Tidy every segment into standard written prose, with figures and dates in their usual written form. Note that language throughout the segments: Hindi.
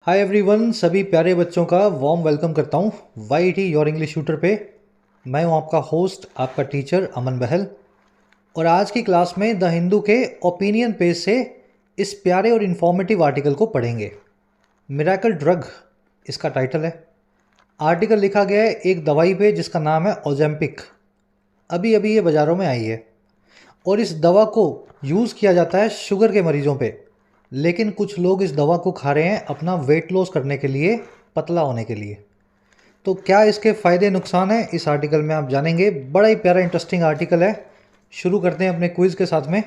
हाय एवरीवन, सभी प्यारे बच्चों का वार्म वेलकम करता हूँ वाईटी योर इंग्लिश ट्यूटर पे। मैं हूँ आपका होस्ट, आपका टीचर अमन बहल। और आज की क्लास में द हिंदू के ओपिनियन पेज से इस प्यारे और इन्फॉर्मेटिव आर्टिकल को पढ़ेंगे। मिरेकल ड्रग इसका टाइटल है। आर्टिकल लिखा गया है एक दवाई पे जिसका नाम है ओजेम्पिक। अभी अभी ये बाज़ारों में आई है और इस दवा को यूज़ किया जाता है शुगर के मरीज़ों पे। लेकिन कुछ लोग इस दवा को खा रहे हैं अपना वेट लॉस करने के लिए, पतला होने के लिए। तो क्या इसके फ़ायदे नुकसान हैं, इस आर्टिकल में आप जानेंगे। बड़ा ही प्यारा इंटरेस्टिंग आर्टिकल है। शुरू करते हैं अपने क्विज़ के साथ में।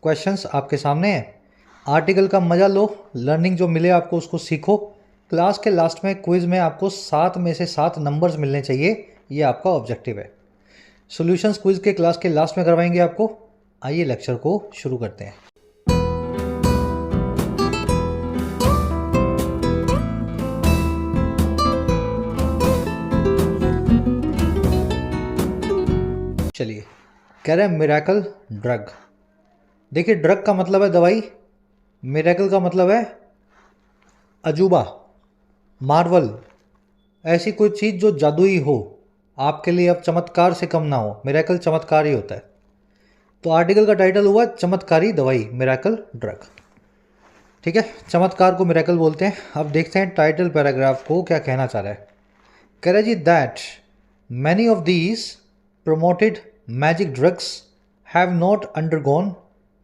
क्वेश्चंस आपके सामने हैं, आर्टिकल का मज़ा लो, लर्निंग जो मिले आपको उसको सीखो। क्लास के लास्ट में क्विज़ में आपको 7 में से 7 नंबर्स मिलने चाहिए, ये आपका ऑब्जेक्टिव है। सॉल्यूशंस क्विज़ के क्लास के लास्ट में करवाएंगे आपको। आइए लेक्चर को शुरू करते हैं। चलिए, कह रहे हैं मिरेकल ड्रग। देखिए, ड्रग का मतलब है दवाई, मिरेकल का मतलब है अजूबा, मार्वल, ऐसी कोई चीज़ जो जादुई हो, आपके लिए अब चमत्कार से कम ना हो। मिरेकल चमत्कार ही होता है। तो आर्टिकल का टाइटल हुआ चमत्कारी दवाई, मिरेकल ड्रग। ठीक है, चमत्कार को मिरेकल बोलते हैं। अब देखते हैं टाइटल पैराग्राफ को क्या कहना चाह रहा है। कह रहा है जी, that many of these promoted magic drugs have not undergone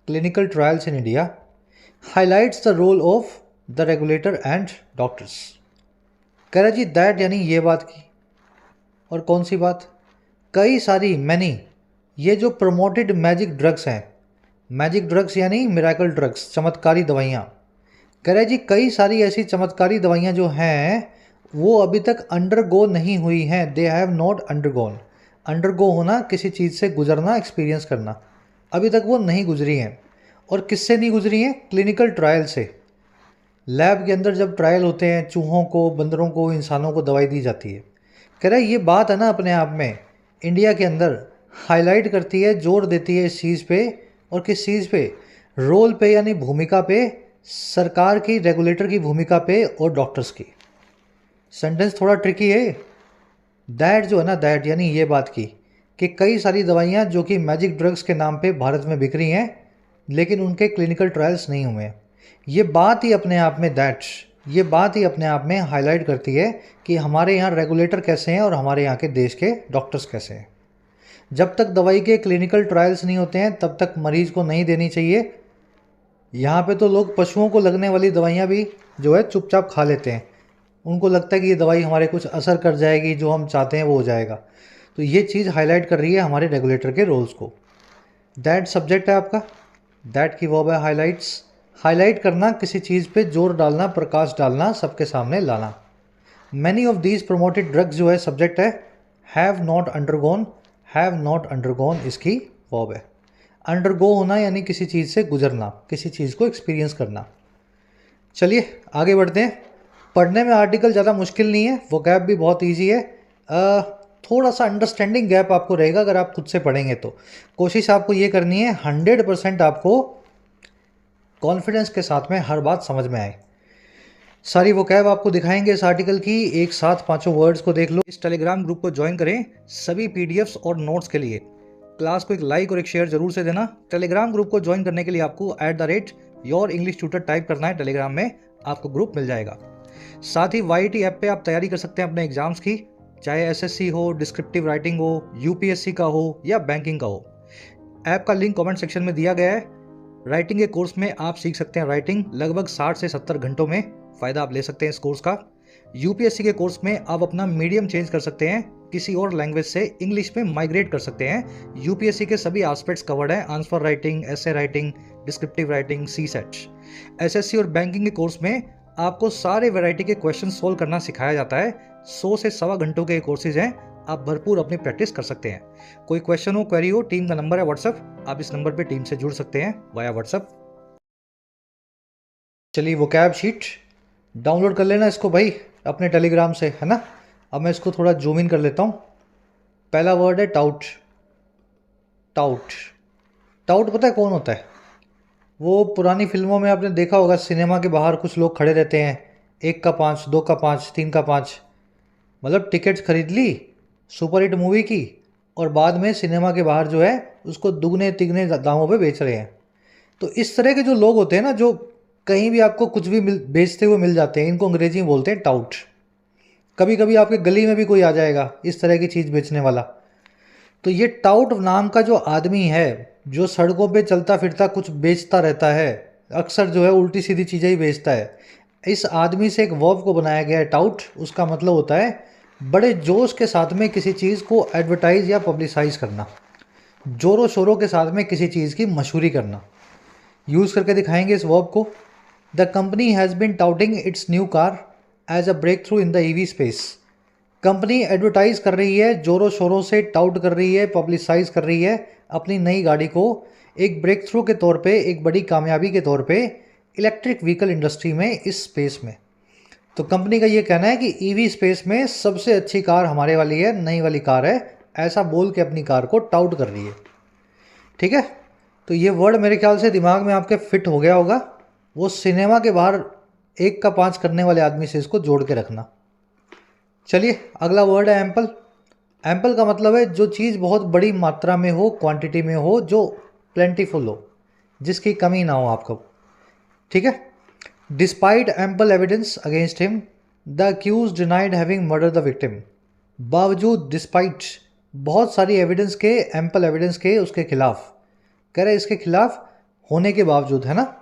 clinical trials in India highlights the role of the regulator and doctors। कह रहा जी दैट यानी ये बात की, और कौन सी बात? कई सारी, मैनी, ये जो प्रमोटेड मैजिक ड्रग्स हैं, मैजिक ड्रग्स यानी मिरेकल ड्रग्स, चमत्कारी दवाइयाँ। कह रहे जी कई सारी ऐसी चमत्कारी दवाइयाँ जो हैं वो अभी तक अंडरगो नहीं हुई हैं। They have not undergone. Undergo होना, किसी चीज़ से गुजरना, एक्सपीरियंस करना। अभी तक वो नहीं गुजरी हैं। और किससे नहीं गुजरी हैं? क्लिनिकल ट्रायल से। लैब के अंदर जब ट्रायल होते हैं, चूहों को, बंदरों को, इंसानों को दवाई दी जाती है। कह रहा है ये बात है ना, अपने आप में इंडिया के अंदर हाईलाइट करती है, जोर देती है इस चीज़ पे। और किस चीज़ पे? रोल पे, यानी भूमिका पे, सरकार की, रेगुलेटर की भूमिका पे और डॉक्टर्स की। सेंटेंस थोड़ा ट्रिकी है। दैट जो है ना, दैट यानी ये बात की कि कई सारी दवाइयाँ जो कि मैजिक ड्रग्स के नाम पे भारत में बिक रही हैं लेकिन उनके क्लिनिकल ट्रायल्स नहीं हुए हैं। ये बात ही अपने आप में, दैट, ये बात ही अपने आप में हाईलाइट करती है कि हमारे यहाँ रेगुलेटर कैसे हैं और हमारे यहाँ के देश के डॉक्टर्स कैसे हैं। जब तक दवाई के क्लिनिकल ट्रायल्स नहीं होते हैं तब तक मरीज़ को नहीं देनी चाहिए। यहाँ पे तो लोग पशुओं को लगने वाली दवाइयाँ भी जो है चुपचाप खा लेते हैं। उनको लगता है कि ये दवाई हमारे कुछ असर कर जाएगी, जो हम चाहते हैं वो हो जाएगा। तो ये चीज़ हाईलाइट कर रही है हमारे रेगुलेटर के रोल्स को। दैट सब्जेक्ट है आपका, दैट की वर्ब है हाईलाइट्स। हाईलाइट करना, किसी चीज़ पे जोर डालना, प्रकाश डालना, सबके सामने लाना। Many of these promoted drugs जो है सब्जेक्ट है। Have not undergone, have not undergone इसकी वर्ब है। अंडरगो होना यानी किसी चीज़ से गुजरना, किसी चीज़ को एक्सपीरियंस करना। चलिए आगे बढ़ते हैं। पढ़ने में आर्टिकल ज़्यादा मुश्किल नहीं है, वोकैब भी बहुत इजी है। थोड़ा सा अंडरस्टैंडिंग गैप आपको रहेगा अगर आप खुद से पढ़ेंगे तो। कोशिश आपको ये करनी है 100% आपको कॉन्फिडेंस के साथ में हर बात समझ में आए। सारी वोकैब आपको दिखाएंगे इस आर्टिकल की, एक साथ पांचों वर्ड्स को देख लो। इस टेलीग्राम ग्रुप को ज्वाइन करें सभी पीडीएफ्स और नोट्स के लिए। क्लास को एक लाइक और एक शेयर जरूर से देना। टेलीग्राम ग्रुप को ज्वाइन करने के लिए आपको @योर इंग्लिश ट्यूटर टाइप करना है। टेलीग्राम में आपको ग्रुप मिल जाएगा। साथ ही वाईटी ऐप पे आप तैयारी कर सकते हैं अपने एग्जाम्स की, चाहे एसएससी हो, डिस्क्रिप्टिव राइटिंग हो, यूपीएससी का हो या बैंकिंग का हो। ऐप का लिंक कमेंट सेक्शन में दिया गया है। राइटिंग के कोर्स में आप सीख सकते हैं राइटिंग लगभग 60 से 70 घंटों में। फ़ायदा आप ले सकते हैं इस कोर्स का। यूपीएससी के कोर्स में आप अपना मीडियम चेंज कर सकते हैं, किसी और लैंग्वेज से इंग्लिश में माइग्रेट कर सकते हैं। यूपीएससी के सभी एस्पेक्ट्स कवर्ड हैं, answer writing, essay writing, descriptive writing, CSAT. SSC और बैंकिंग के कोर्स में आपको सारे वैरायटी के क्वेश्चन सोल्व करना सिखाया जाता है। 100 से 1.25 घंटों के कोर्सेज हैं, आप भरपूर अपनी प्रैक्टिस कर सकते हैं। कोई क्वेश्चन हो, क्वेरी हो, टीम का नंबर है व्हाट्सएप, आप इस नंबर पे टीम से जुड़ सकते हैं वाया व्हाट्सएप। चलिए वोकैब शीट डाउनलोड कर लेना इसको भाई अपने टेलीग्राम से, है ना। अब मैं इसको थोड़ा जूम इन कर लेता हूँ। पहला वर्ड है टाउट। टाउट, टाउट पता है कौन होता है? वो पुरानी फिल्मों में आपने देखा होगा, सिनेमा के बाहर कुछ लोग खड़े रहते हैं, 1 का 5, 2 का 5, 3 का 5, मतलब टिकट्स खरीद ली सुपर हिट मूवी की और बाद में सिनेमा के बाहर जो है उसको दुगने तिगने दामों पे बेच रहे हैं। तो इस तरह के जो लोग होते हैं ना, जो कहीं भी आपको कुछ भी बेचते हुए मिल जाते हैं, इनको अंग्रेजी में बोलते हैं टाउट। कभी कभी आपके गली में भी कोई आ जाएगा इस तरह की चीज़ बेचने वाला। तो ये टाउट नाम का जो आदमी है, जो सड़कों पे चलता फिरता कुछ बेचता रहता है, अक्सर जो है उल्टी सीधी चीज़ें ही बेचता है, इस आदमी से एक वर्ब को बनाया गया है टाउट। उसका मतलब होता है बड़े जोश के साथ में किसी चीज़ को एडवर्टाइज या पब्लिसाइज करना, जोरों शोरों के साथ में किसी चीज़ की मशहूरी करना। यूज़ करके दिखाएंगे इस वर्ब को। The company has been touting its new car as a breakthrough in the EV space. Company advertise कर रही है, जोरों शोरों से टाउट कर रही है, पब्लिसाइज कर रही है अपनी नई गाड़ी को एक ब्रेक थ्रू के तौर पे, एक बड़ी कामयाबी के तौर पे इलेक्ट्रिक व्हीकल इंडस्ट्री में, इस स्पेस में। तो कंपनी का ये कहना है कि ईवी स्पेस में सबसे अच्छी कार हमारे वाली है, नई वाली कार है, ऐसा बोल के अपनी कार को टाउट कर रही है। ठीक है, तो ये वर्ड मेरे ख्याल से दिमाग में आपके फिट हो गया होगा। वो सिनेमा के बाहर 1 का 5 करने वाले आदमी से इसको जोड़ के रखना। चलिए अगला वर्ड है एम्पल। एम्पल का मतलब है जो चीज़ बहुत बड़ी मात्रा में हो, क्वांटिटी में हो, जो प्लेंटीफुल हो, जिसकी कमी ना हो आपको। ठीक है। Despite ample evidence against him the accused denied having murder the victim. बावजूद, डिस्पाइट, बहुत सारी एविडेंस के, एम्पल एविडेंस के उसके खिलाफ, कह रहे इसके खिलाफ होने के बावजूद, है ना,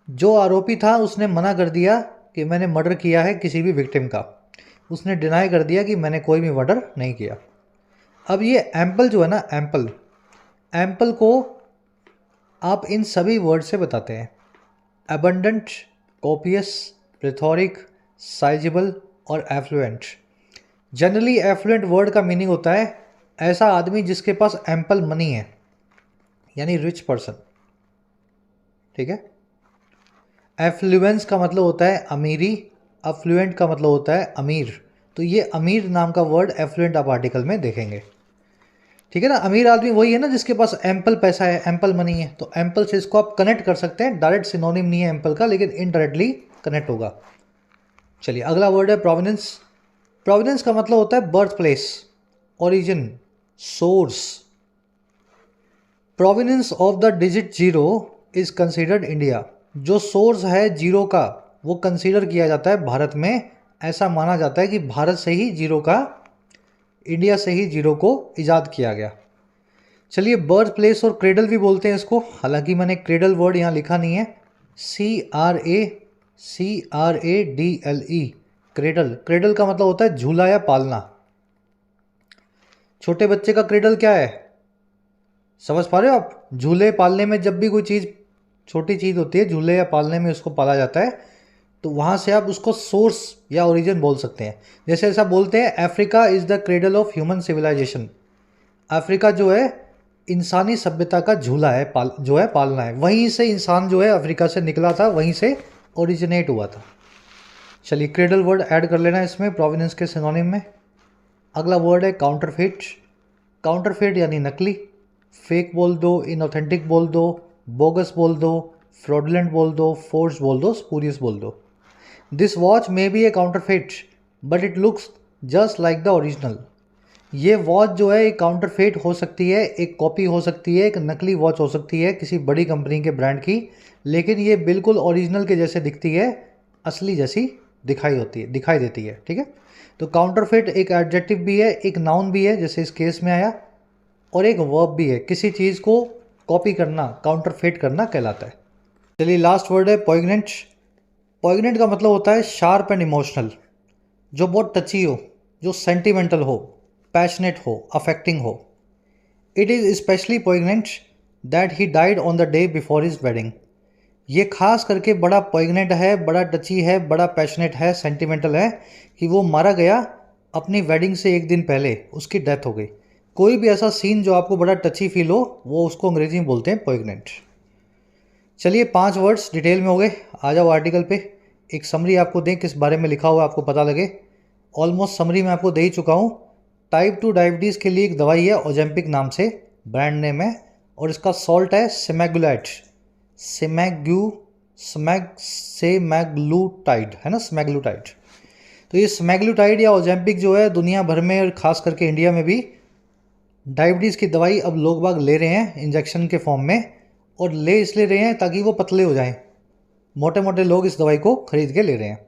जो आरोपी था उसने मना कर दिया कि मैंने मर्डर किया है किसी भी विक्टिम का। उसने डिनाई कर दिया कि मैंने कोई भी मर्डर नहीं किया। अब ये एम्पल जो है ना, एम्पल, एम्पल को आप इन सभी वर्ड से बताते हैं। अबंडेंट, कॉपियस, प्लेथोरिक, साइजेबल और एफ्लुएंट। जनरली एफ्लुएंट वर्ड का मीनिंग होता है ऐसा आदमी जिसके पास एम्पल मनी है, यानी रिच पर्सन। ठीक है। एफ्लुएंस का मतलब होता है अमीरी, अफ्लुएंट का मतलब होता है अमीर। तो ये अमीर नाम का वर्ड एफ्लुएंट आप आर्टिकल में देखेंगे। ठीक है ना। अमीर आदमी वही है ना जिसके पास एम्पल पैसा है, एम्पल मनी है। तो एम्पल से इसको आप कनेक्ट कर सकते हैं। डायरेक्ट सिनोनिम नहीं है एम्पल का, लेकिन इनडायरेक्टली कनेक्ट होगा। चलिए अगला वर्ड है प्रोविनेंस। प्रोविनेंस का मतलब होता है birth place, origin, source. Provenance of the digit zero is considered India. जो सोर्स है जीरो का वो कंसीडर किया जाता है भारत में। ऐसा माना जाता है कि भारत से ही जीरो का, इंडिया से ही जीरो को ईजाद किया गया। चलिए बर्थ प्लेस और क्रेडल भी बोलते हैं इसको, हालांकि मैंने क्रेडल वर्ड यहाँ लिखा नहीं है। CRADLE, cradle. क्रेडल का मतलब होता है झूला या पालना। छोटे बच्चे का क्रेडल क्या है, समझ पा रहे हो आप? झूले पालने में जब भी कोई चीज़, छोटी चीज़ होती है, झूले या पालने में उसको पाला जाता है, तो वहाँ से आप उसको सोर्स या ओरिजिन बोल सकते हैं। जैसे ऐसा बोलते हैं Africa is the cradle of human civilization. Africa जो है इंसानी सभ्यता का झूला है, जो है पालना है। वहीं से इंसान जो है अफ्रीका से निकला था, वहीं से ओरिजिनेट हुआ था। चलिए क्रेडल वर्ड ऐड कर लेना इसमें प्रोविनेंस के सिनोनिम में। अगला वर्ड है काउंटरफेट। काउंटरफेट यानी नकली। फेक बोल दो, इनऑथेंटिक बोल दो, बोगस बोल दो, फ्रॉडलेंट बोल दो, फोर्स बोल दो, स्पूरियस बोल दो। This watch may be A counterfeit but it looks just like the original. ये वॉच जो है एक काउंटरफेट हो सकती है, एक कॉपी हो सकती है, एक नकली वॉच हो सकती है किसी बड़ी कंपनी के ब्रांड की, लेकिन ये बिल्कुल ओरिजिनल के जैसे दिखती है, असली जैसी दिखाई देती है। ठीक है। तो काउंटरफेट एक एडजेक्टिव भी है, एक नाउन भी है जैसे इस केस में आया, और एक वर्ब भी है। किसी चीज़ को कॉपी करना, काउंटरफेट करना कहलाता है। चलिए लास्ट वर्ड है पॉइग्नेंट। पॉइग्नेंट का मतलब होता है शार्प एंड इमोशनल, जो बहुत टची हो, जो सेंटिमेंटल हो, पैशनेट हो, अफेक्टिंग हो। It is specially poignant that he died on the day before his wedding. ये खास करके बड़ा पॉइग्नेंट है, बड़ा टची है, बड़ा पैशनेट है, सेंटिमेंटल है कि वो मारा गया अपनी वेडिंग से एक दिन पहले, उसकी डेथ हो गई। कोई भी ऐसा सीन जो आपको बड़ा टची फील हो, वो उसको अंग्रेजी में बोलते हैं पॉइग्नेंट। चलिए 5 वर्ड्स डिटेल में हो गए। आ जाओ आर्टिकल पे, एक समरी आपको दें किस बारे में लिखा हुआ है, आपको पता लगे। ऑलमोस्ट समरी मैं आपको दे ही चुका हूँ। टाइप 2 डायबिटीज़ के लिए एक दवाई है, ओजेम्पिक नाम से ब्रांड नेम है, और इसका सॉल्ट है सेमेगुलेट, सेमेग्यूलेट। सेमैग्लूटाइड है ना, स्मैग्लूटाइड। तो ये स्मैग्लूटाइड या ओजेम्पिक जो है दुनिया भर में और ख़ास करके इंडिया में भी डायबिटीज़ की दवाई अब लोग बाग ले रहे हैं इंजेक्शन के फॉर्म में, और ले इसलिए रहे हैं ताकि वो पतले हो जाएं। मोटे मोटे लोग इस दवाई को खरीद के ले रहे हैं।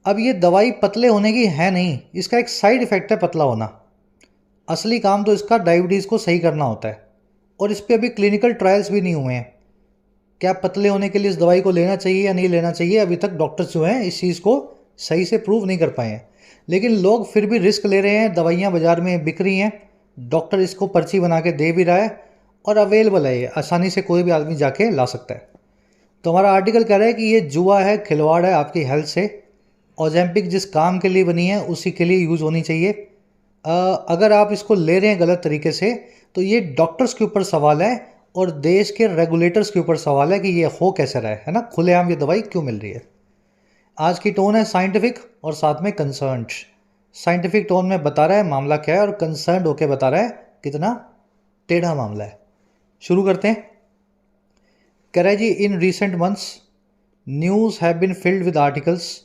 अब ये दवाई पतले होने की है नहीं, इसका एक साइड इफ़ेक्ट है पतला होना। असली काम तो इसका डायबिटीज़ को सही करना होता है, और इस पर अभी क्लिनिकल ट्रायल्स भी नहीं हुए हैं। क्या पतले होने के लिए इस दवाई को लेना चाहिए या नहीं लेना चाहिए, अभी तक डॉक्टर्स जो हैं इस चीज़ को सही से प्रूव नहीं कर पाए हैं। लेकिन लोग फिर भी रिस्क ले रहे हैं, दवाइयाँ बाज़ार में बिक रही हैं, डॉक्टर इसको पर्ची बना के दे भी रहा है, और अवेलेबल है, ये आसानी से कोई भी आदमी जाके ला सकता है। तो हमारा आर्टिकल कह रहा है कि ये जुआ है, खिलवाड़ है आपकी हेल्थ से। ओजेम्पिक जिस काम के लिए बनी है उसी के लिए यूज़ होनी चाहिए। अगर आप इसको ले रहे हैं गलत तरीके से तो ये डॉक्टर्स के ऊपर सवाल है और देश के रेगुलेटर्स के ऊपर सवाल है कि ये हो कैसे रहा है ना, खुलेआम ये दवाई क्यों मिल रही है। आज की टोन है साइंटिफिक और साथ में कंसर्न्ड। साइंटिफिक टोन में बता रहा है मामला क्या है, और कंसर्न्ड होकर बता रहा है कितना टेढ़ा मामला है। शुरू करते हैं। कह रहा है जी, in recent months news have been filled with articles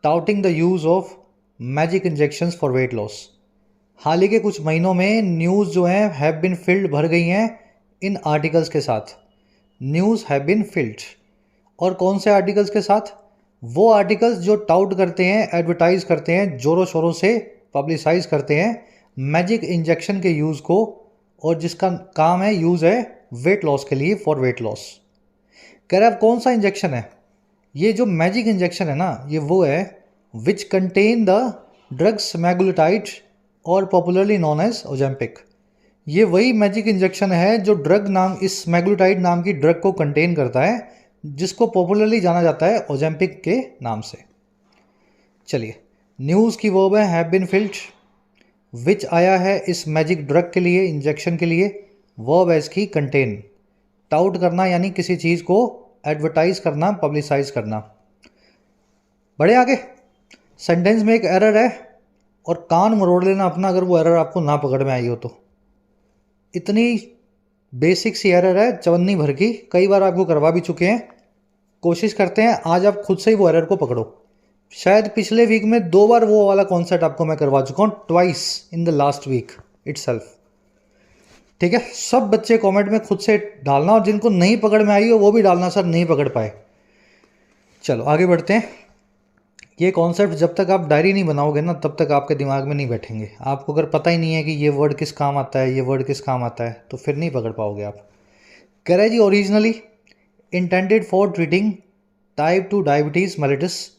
touting the use of magic injections for weight loss. हाल ही के कुछ महीनों में न्यूज़ जो हैं हैव बीन फिल्ड भर गई हैं इन आर्टिकल्स के साथ। न्यूज़ हैव बीन फिल्ड, और कौन से आर्टिकल्स के साथ? वो आर्टिकल्स जो टाउट करते हैं, एडवर्टाइज करते हैं, ज़ोरों शोरों से पब्लिसाइज करते हैं मैजिक इंजेक्शन के यूज़ को, और जिसका काम है, यूज़ है वेट लॉस के लिए, फॉर वेट लॉस। कह रहा है कौन सा इंजेक्शन है ये? जो मैजिक इंजेक्शन है ना, ये वो है which contain the drug semaglutide और पॉपुलरली नॉन एज ओजेम्पिक। ये वही मैजिक इंजेक्शन है जो ड्रग नाम, इस सेमाग्लूटाइड नाम की ड्रग को कंटेन करता है, जिसको पॉपुलरली जाना जाता है ओजेम्पिक के नाम से। चलिए, न्यूज़ की वर्ब है हैव बीन फिल्ड, विच आया है इस मैजिक ड्रग के लिए, इंजेक्शन के लिए। वर्ब है इसकी कंटेन, टाउट करना यानी किसी चीज़ को एडवर्टाइज करना, पब्लिसाइज करना। बढ़े आगे। सेंटेंस में एक एरर है, और कान मरोड़ लेना अपना अगर वो एरर आपको ना पकड़ में आई हो तो। इतनी बेसिक सी एरर है चवन्नी भर की, कई बार आपको करवा भी चुके हैं। कोशिश करते हैं आज आप खुद से ही वो एरर को पकड़ो। शायद पिछले वीक में 2 बार वो वाला कॉन्सेप्ट आपको मैं करवा चुका हूँ, twice in the last week itself. ठीक है, सब बच्चे कमेंट में खुद से डालना, और जिनको नहीं पकड़ में आई हो वो भी डालना, सर नहीं पकड़ पाए। चलो आगे बढ़ते हैं। ये कॉन्सेप्ट जब तक आप डायरी नहीं बनाओगे ना, तब तक आपके दिमाग में नहीं बैठेंगे। आपको अगर पता ही नहीं है कि ये वर्ड किस काम आता है, ये वर्ड किस काम आता है, तो फिर नहीं पकड़ पाओगे आप। कह रहे जी, originally intended for treating type 2 diabetes mellitus,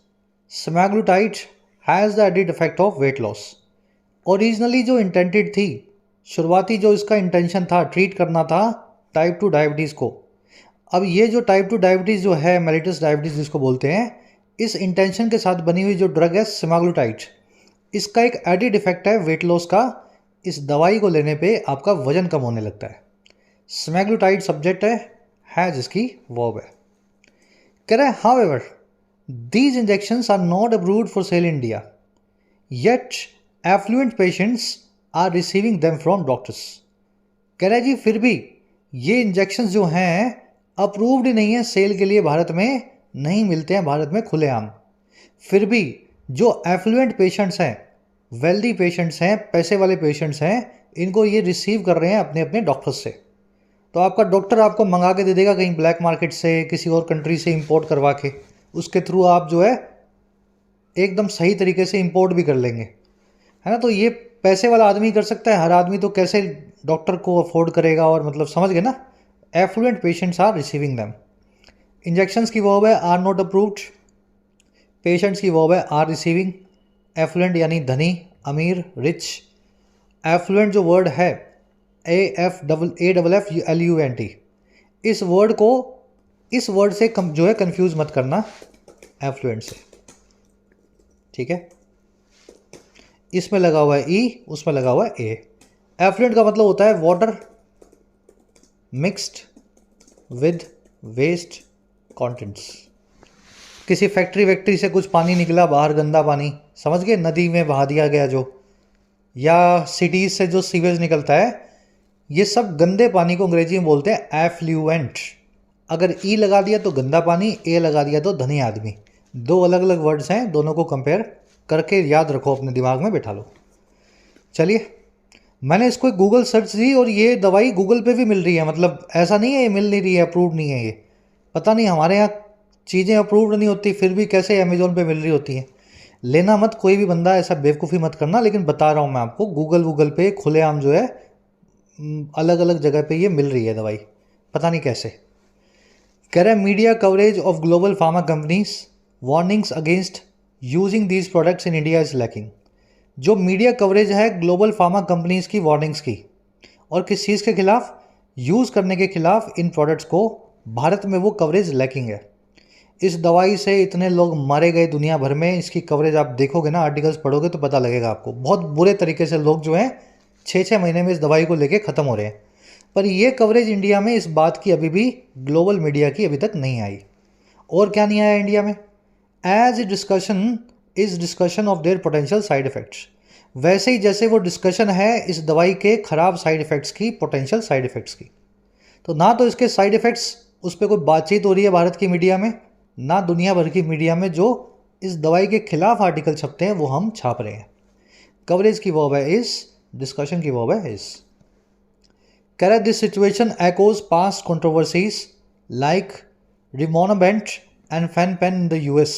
semaglutide has the added effect of weight loss. Originally जो इंटेंडेड थी, शुरुआती जो इसका इंटेंशन था, ट्रीट करना था टाइप 2 डायबिटीज़ को। अब ये जो टाइप 2 डायबिटीज़ जो है, मेलिटस डायबिटीज़ जिसको बोलते हैं, इस इंटेंशन के साथ बनी हुई जो ड्रग है सेमाग्लूटाइड, इसका एक एडिड इफेक्ट है वेट लॉस का। इस दवाई को लेने पे आपका वजन कम होने लगता है। सेमाग्लूटाइड सब्जेक्ट है जिसकी वर्ब है। कह रहा है however these injections are not approved for sale in India, yet affluent patients are receiving them from doctors. कह रहा है जी, फिर भी ये इंजेक्शंस जो हैं अप्रूव्ड नहीं है सेल के लिए, भारत में नहीं मिलते हैं, भारत में खुलेआम। फिर भी जो एफ्लुएंट पेशेंट्स हैं, वेल्दी पेशेंट्स हैं, पैसे वाले पेशेंट्स हैं, इनको ये रिसीव कर रहे हैं अपने अपने डॉक्टर्स से। तो आपका डॉक्टर आपको मंगा के दे देगा कहीं ब्लैक मार्केट से, किसी और कंट्री से इंपोर्ट करवा के, उसके थ्रू आप जो है एकदम सही तरीके से इंपोर्ट भी कर लेंगे, है ना। तो ये पैसे वाला आदमी कर सकता है, हर आदमी तो कैसे डॉक्टर को अफोर्ड करेगा, और मतलब समझ गए ना। Affluent patients are receiving them. Injections की वर्ब है आर नॉट अप्रूव्ड, पेशेंट्स की वर्ब है आर रिसीविंग। एफ्लुएंट यानी धनी, अमीर, रिच। एफ्लुएंट जो वर्ड है AFFLUENT, इस वर्ड को इस वर्ड से जो है कंफ्यूज मत करना एफ्लुएंट से, ठीक है। इसमें लगा हुआ है ई, उसमें लगा हुआ है ए। एफ्लुएंट का मतलब होता है water mixed with waste contents. किसी फैक्ट्री से कुछ पानी निकला बाहर, गंदा पानी, समझ गए, नदी में बहा दिया गया जो, या सिटीज़ से जो सीवेज निकलता है, ये सब गंदे पानी को अंग्रेजी में बोलते हैं एफ्लुएंट। अगर ई लगा दिया तो गंदा पानी, ए लगा दिया तो धनी आदमी। दो अलग अलग वर्ड्स हैं, दोनों को कंपेयर करके याद रखो, अपने दिमाग में बैठा लो। चलिए, मैंने इसको गूगल सर्च दी और ये दवाई गूगल पे भी मिल रही है। मतलब ऐसा नहीं है ये मिल नहीं रही है, अप्रूव्ड नहीं है ये। पता नहीं हमारे यहाँ चीज़ें अप्रूव्ड नहीं होती फिर भी कैसे अमेजोन पे मिल रही होती हैं। लेना मत कोई भी बंदा, ऐसा बेवकूफ़ी मत करना, लेकिन बता रहा हूँ मैं आपको, गूगल पे खुलेआम जो है अलग अलग जगह पे ये मिल रही है दवाई, पता नहीं कैसे। कह रहा है media coverage of global pharma companies warnings against using these products in India is lacking. जो मीडिया कवरेज है ग्लोबल फार्मा कंपनीज की वार्निंग्स की, और किस चीज़ के खिलाफ, यूज़ करने के खिलाफ इन प्रोडक्ट्स को, भारत में वो कवरेज लैकिंग है। इस दवाई से इतने लोग मारे गए दुनिया भर में, इसकी कवरेज आप देखोगे ना, आर्टिकल्स पढ़ोगे तो पता लगेगा आपको। बहुत बुरे तरीके से लोग जो हैं 6-6 महीने में इस दवाई को लेके ख़त्म हो रहे हैं। पर ये कवरेज इंडिया में इस बात की अभी भी ग्लोबल मीडिया की अभी तक नहीं आई। और क्या नहीं आया इंडिया में? As a discussion is discussion of their potential side effects. वैसे ही जैसे वो डिस्कशन है इस दवाई के ख़राब साइड इफ़ेक्ट्स की, पोटेंशियल साइड इफ़ेक्ट्स की। तो ना तो इसके साइड इफ़ेक्ट्स उस पर कोई बातचीत हो रही है भारत की मीडिया में, ना दुनिया भर की मीडिया में जो इस दवाई के खिलाफ आर्टिकल छपते हैं वो हम छाप रहे हैं। कवरेज की वर्ब है इज, डिस्कशन की वर्ब है इज। कह रहा है this situation echoes past controversies like rimonabant and fen phen in the US.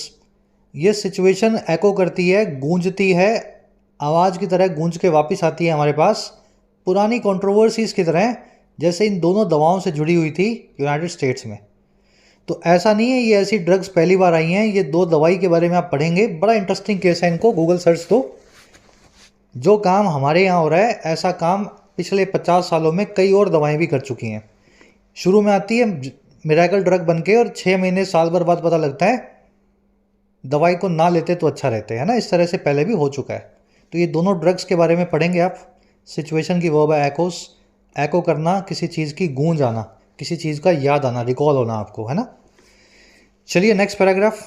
ये सिचुएशन एको करती है, गूंजती है, आवाज़ की तरह गूंज के वापस आती है हमारे पास, पुरानी कंट्रोवर्सीज की तरह, जैसे इन दोनों दवाओं से जुड़ी हुई थी यूनाइटेड स्टेट्स में। तो ऐसा नहीं है ये ऐसी ड्रग्स पहली बार आई हैं, ये दो दवाई के बारे में आप पढ़ेंगे, बड़ा इंटरेस्टिंग केस है, इनको गूगल सर्च दो। जो काम हमारे यहाँ हो रहा है ऐसा काम पिछले 50 सालों में कई और दवाएं भी कर चुकी हैं। शुरू में आती है मिरेकल ड्रग बन के और 6 महीने साल भर बाद पता लगता है दवाई को ना लेते तो अच्छा रहते है ना, इस तरह से पहले भी हो चुका है। तो ये दोनों ड्रग्स के बारे में पढ़ेंगे आप। सिचुएशन की वर्ब है एकोस, एको करना, किसी चीज़ की गूंज आना, किसी चीज़ का याद आना, रिकॉल होना आपको, है ना। चलिए नेक्स्ट पैराग्राफ।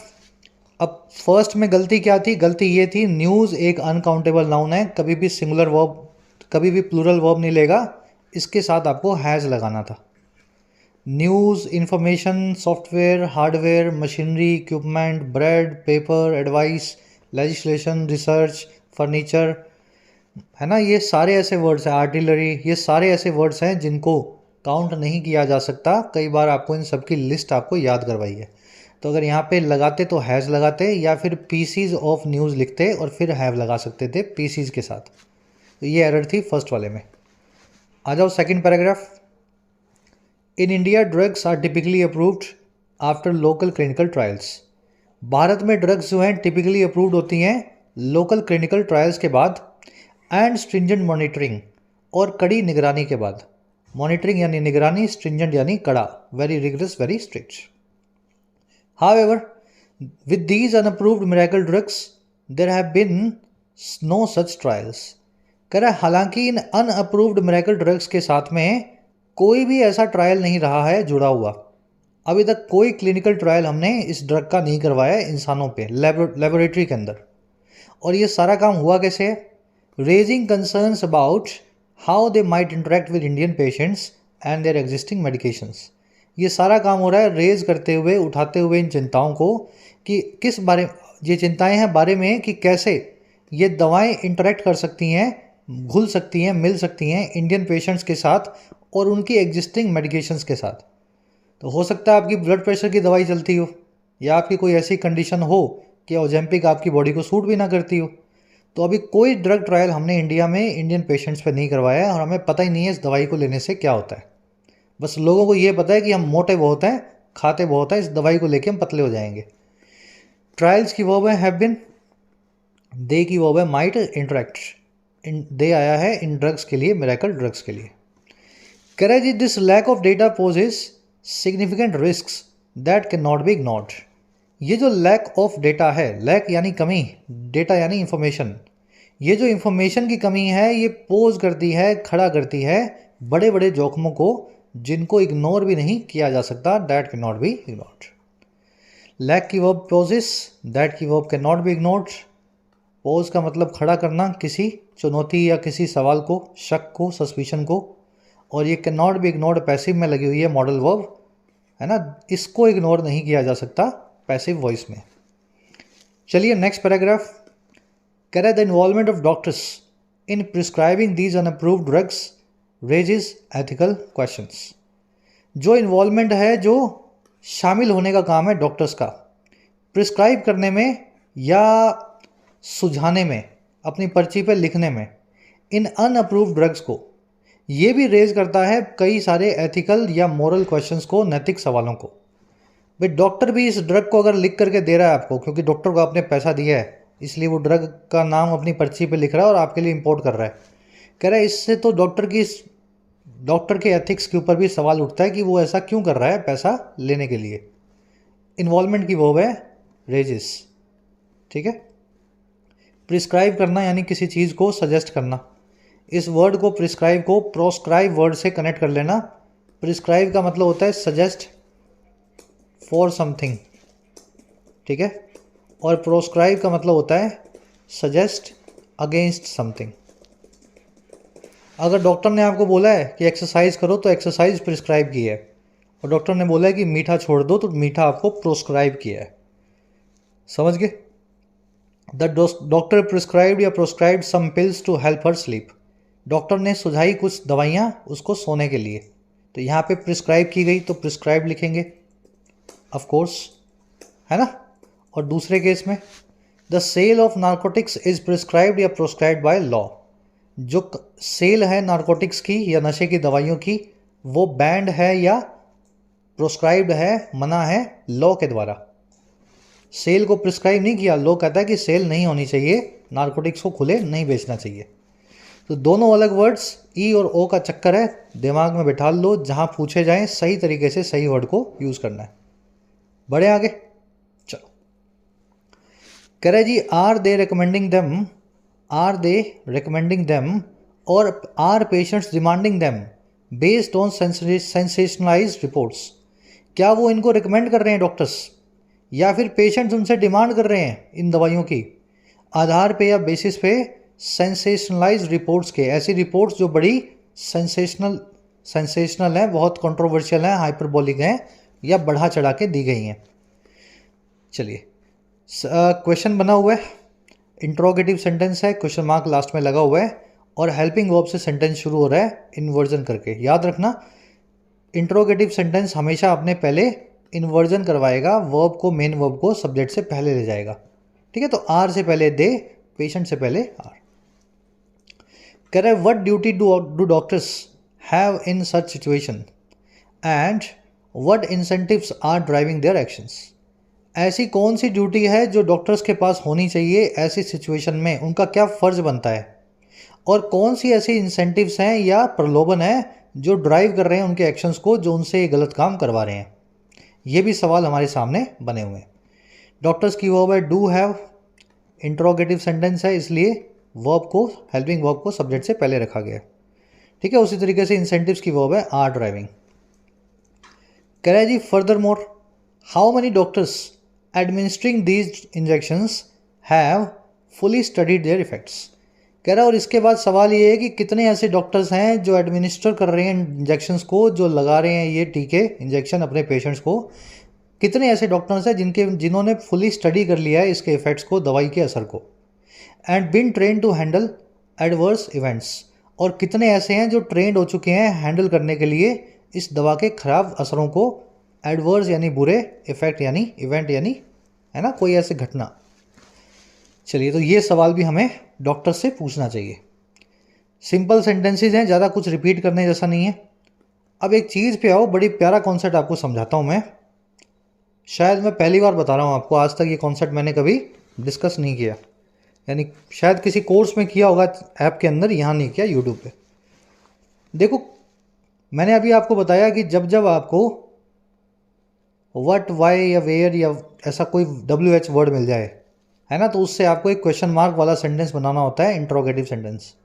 अब फर्स्ट में गलती क्या थी? गलती ये थी न्यूज़ एक अनकाउंटेबल नाउन है, कभी भी सिंगुलर वर्ब, कभी भी प्लूरल वर्ब नहीं लेगा, इसके साथ आपको हैज़ लगाना था। News, information, software, hardware, machinery, equipment, bread, paper, advice, legislation, research, furniture, है ना, ये सारे ऐसे वर्ड्स हैं, आर्टिलरी, ये सारे ऐसे वर्ड्स हैं जिनको काउंट नहीं किया जा सकता। कई बार आपको इन सब की लिस्ट आपको याद करवाई है। तो अगर यहाँ पे लगाते तो हैज़ लगाते, या फिर पीसीज ऑफ न्यूज़ लिखते और फिर हैव लगा सकते थे पीसीज के साथ। तो ये एरर थी फर्स्ट वाले में। आ जाओ second paragraph. In India drugs are typically approved after local clinical trials. Bharat में ड्रग्स जो हैं टिपिकली अप्रूव्ड होती हैं लोकल क्लिनिकल ट्रायल्स के बाद, एंड स्ट्रिंजेंट मॉनिटरिंग, और कड़ी निगरानी के बाद। मॉनिटरिंग यानी निगरानी, स्ट्रिंजेंट यानी कड़ा, very rigorous, very strict. However, with these unapproved miracle drugs, there have been no such trials. कह रहा है हालांकि इन अनअप्रूव्ड मिरेकल ड्रग्स के साथ में कोई भी ऐसा ट्रायल नहीं रहा है जुड़ा हुआ। अभी तक कोई क्लिनिकल ट्रायल हमने इस ड्रग का नहीं करवाया है इंसानों पे, लेबोरेटरी के अंदर। और ये सारा काम हुआ कैसे है? Raising concerns about how they might interact with Indian patients and their existing medications. ये सारा काम हो रहा है रेज करते हुए, उठाते हुए इन चिंताओं को, कि किस बारे, ये चिंताएं हैं बारे में कि कैसे ये दवाएं इंटरेक्ट कर सकती हैं, घुल सकती हैं, मिल सकती हैं इंडियन पेशेंट्स के साथ और उनकी एग्जिस्टिंग मेडिकेशंस के साथ। तो हो सकता है आपकी ब्लड प्रेशर की दवाई चलती हो, या आपकी कोई ऐसी कंडीशन हो कि ओजेम्पिक आपकी बॉडी को सूट भी ना करती हो। तो अभी कोई ड्रग ट्रायल हमने इंडिया में इंडियन पेशेंट्स पर नहीं करवाया है, और हमें पता ही नहीं है इस दवाई को लेने से क्या होता है। बस लोगों को ये पता है कि हम मोटे बहुत हैं, खाते बहुत हैं, इस दवाई को लेके हम पतले हो जाएंगे। ट्रायल्स की वर्ब है हैव बीन, दे की वर्ब है माइट, इंटरेक्ट, दे आया है इन ड्रग्स के लिए, मिरेकल ड्रग्स के लिए। कह रहा है जी this lack of data poses significant risks that can not be ignored. ये जो लैक ऑफ डेटा है, लैक यानी कमी, डेटा यानी इंफॉर्मेशन, ये जो इंफॉर्मेशन की कमी है ये पोज करती है, खड़ा करती है बड़े बड़े जोखमों को जिनको इग्नोर भी नहीं किया जा सकता, that can not be ignored. Lack की वर्ब पोजेस, दैट की verb can not be ignored. Pose का मतलब खड़ा करना किसी चुनौती या किसी सवाल को, शक को, सस्पिशन को, और ये can not be ignored passive में लगी हुई है मॉडल वर्ब, है ना, इसको इग्नोर नहीं किया जा सकता पैसिव वॉइस में। चलिए नेक्स्ट पैराग्राफ कह रहा है the involvement of doctors in prescribing these unapproved drugs raises ethical questions. जो इन्वॉल्वमेंट है, जो शामिल होने का काम है डॉक्टर्स का प्रिस्क्राइब करने में या सुझाने में, अपनी पर्ची पे लिखने में इन अनअप्रूव्ड ड्रग्स को, ये भी रेज करता है कई सारे एथिकल या मोरल क्वेश्चंस को, नैतिक सवालों को। भाई डॉक्टर भी इस ड्रग को अगर लिख करके दे रहा है आपको, क्योंकि डॉक्टर को आपने पैसा दिया है इसलिए वो ड्रग का नाम अपनी पर्ची पे लिख रहा है और आपके लिए इंपोर्ट कर रहा है, कह रहा है इससे तो डॉक्टर के एथिक्स के ऊपर भी सवाल उठता है कि वो ऐसा क्यों कर रहा है पैसा लेने के लिए। इन्वॉल्वमेंट की वो है रेजिस, ठीक है। प्रिस्क्राइब करना यानी किसी चीज़ को सजेस्ट करना। इस वर्ड को प्रिस्क्राइब को प्रोस्क्राइब वर्ड से कनेक्ट कर लेना। प्रिस्क्राइब का मतलब होता है सजेस्ट फॉर समथिंग, ठीक है, और प्रोस्क्राइब का मतलब होता है सजेस्ट अगेंस्ट समथिंग। अगर डॉक्टर ने आपको बोला है कि एक्सरसाइज करो तो एक्सरसाइज प्रिस्क्राइब की है, और डॉक्टर ने बोला है कि मीठा छोड़ दो तो मीठा आपको प्रोस्क्राइब किया है। समझ गए? द डॉक्टर प्रिस्क्राइब्ड या proscribed some pills to help her sleep. Doctor ने सुझाई कुछ दवाइयाँ उसको सोने के लिए, तो यहाँ पे प्रिस्क्राइब की गई तो प्रिस्क्राइब लिखेंगे ऑफ कोर्स, है ना। और दूसरे केस में the sale of narcotics is prescribed या प्रोस्क्राइब्ड बाय लॉ। जो सेल है नारकोटिक्स की या नशे की दवाइयों की, वो बैंड है या प्रोस्क्राइब्ड है, मना है लॉ के द्वारा। सेल को प्रिस्क्राइब नहीं किया, लॉ कहता है कि सेल नहीं होनी चाहिए, नारकोटिक्स को खुले नहीं बेचना चाहिए। तो दोनों अलग वर्ड्स ई और ओ का चक्कर है, दिमाग में बिठा लो, जहाँ पूछे जाएं सही तरीके से सही वर्ड को यूज़ करना है। बढ़े आगे, चलो। कह रहे जी आर दे रिकमेंडिंग देम और are patients demanding them based on sensationalised reports. क्या वो इनको रिकमेंड कर रहे हैं डॉक्टर्स, या फिर पेशेंट्स उनसे डिमांड कर रहे हैं इन दवाइयों की आधार पे या बेसिस पे सेंसेशनलाइज्ड रिपोर्ट्स के। ऐसी रिपोर्ट्स जो बड़ी सेंसेशनल हैं, बहुत कंट्रोवर्शियल हैं, हाइपरबोलिक हैं या बढ़ा चढ़ा के दी गई हैं। चलिए क्वेश्चन बना हुआ है, इंट्रोगेटिव सेंटेंस है, क्वेश्चन मार्क लास्ट में लगा हुआ है और हेल्पिंग वर्ब से सेंटेंस शुरू हो रहा है इन्वर्जन करके। याद रखना इंट्रोगेटिव सेंटेंस हमेशा अपने पहले इन्वर्जन करवाएगा, वर्ब को, मेन वर्ब को सब्जेक्ट से पहले ले जाएगा, ठीक है। तो आर से पहले दे, पेशेंट से पहले आर। कह रहा है what duty do doctors have in such situation and what incentives are driving their actions. ऐसी कौन सी ड्यूटी है जो डॉक्टर्स के पास होनी चाहिए ऐसी सिचुएशन में, उनका क्या फ़र्ज बनता है, और कौन सी ऐसी इंसेंटिव्स हैं या प्रलोभन है जो ड्राइव कर रहे हैं उनके एक्शंस को, जो उनसे ये गलत काम करवा रहे हैं। ये भी सवाल हमारे सामने बने हुए हैं। डॉक्टर्स की वर्ब है डू हैव, इंट्रोगेटिव सेंटेंस है इसलिए वर्ब को, हेल्पिंग वर्ब को सब्जेक्ट से पहले रखा गया, ठीक है। उसी तरीके से इंसेंटिव्स की वर्ब है आर ड्राइविंग। कह रहा है जी furthermore how many doctors administering these injections have fully studied their effects. कह रहा है और इसके बाद सवाल ये है कि कितने ऐसे डॉक्टर्स हैं जो एडमिनिस्टर कर रहे हैं इंजेक्शंस को, जो लगा रहे हैं ये टीके इंजेक्शन अपने पेशेंट्स को। कितने ऐसे डॉक्टर्स हैं जिन्होंने फुली स्टडी कर लिया है इसके इफेक्ट्स को, दवाई के असर को, and been train to handle adverse events. और कितने ऐसे हैं जो ट्रेंड हो चुके हैं हैंडल करने के लिए इस दवा के खराब असरों को। एडवर्स यानी बुरे, इफेक्ट यानी इवेंट यानी, है ना, कोई ऐसी घटना। चलिए तो ये सवाल भी हमें डॉक्टर से पूछना चाहिए। सिंपल सेंटेंसेज हैं, ज़्यादा कुछ रिपीट करने जैसा नहीं है। अब एक चीज़ पे आओ, बड़ी प्यारा कॉन्सेप्ट आपको समझाता हूँ मैं। शायद मैं पहली बार बता रहा हूँ आपको, आज तक ये कॉन्सेप्ट मैंने कभी डिस्कस नहीं किया, यानी शायद किसी कोर्स में किया होगा ऐप के अंदर, यहाँ नहीं किया यूट्यूब पे। देखो मैंने अभी आपको बताया कि जब जब आपको व्हाट, वाई या वेयर या ऐसा कोई WH वर्ड मिल जाए, है ना, तो उससे आपको एक क्वेश्चन मार्क वाला सेंटेंस बनाना होता है, इंट्रोगेटिव सेंटेंस।